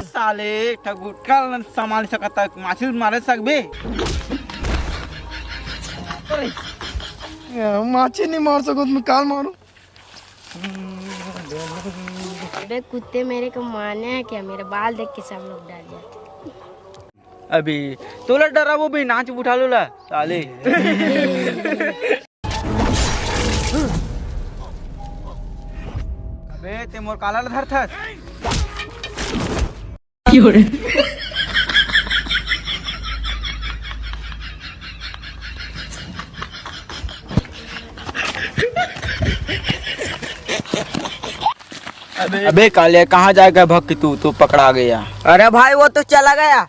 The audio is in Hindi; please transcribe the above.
साले गुटका संभाल सकता माछी मारे सकबे माछी नहीं मार सको मैं काल मारू। अबे कुत्ते मेरे को मारने हैं क्या? मेरे बाल देख के सब लोग डर जाते। अभी तोला डरा वो भी नाच उठा लो ला साले। अबे ते मोर काला धर था। अबे काले कहाँ जाएगा भक्ति तू पकड़ा गया। अरे भाई वो तो चला गया।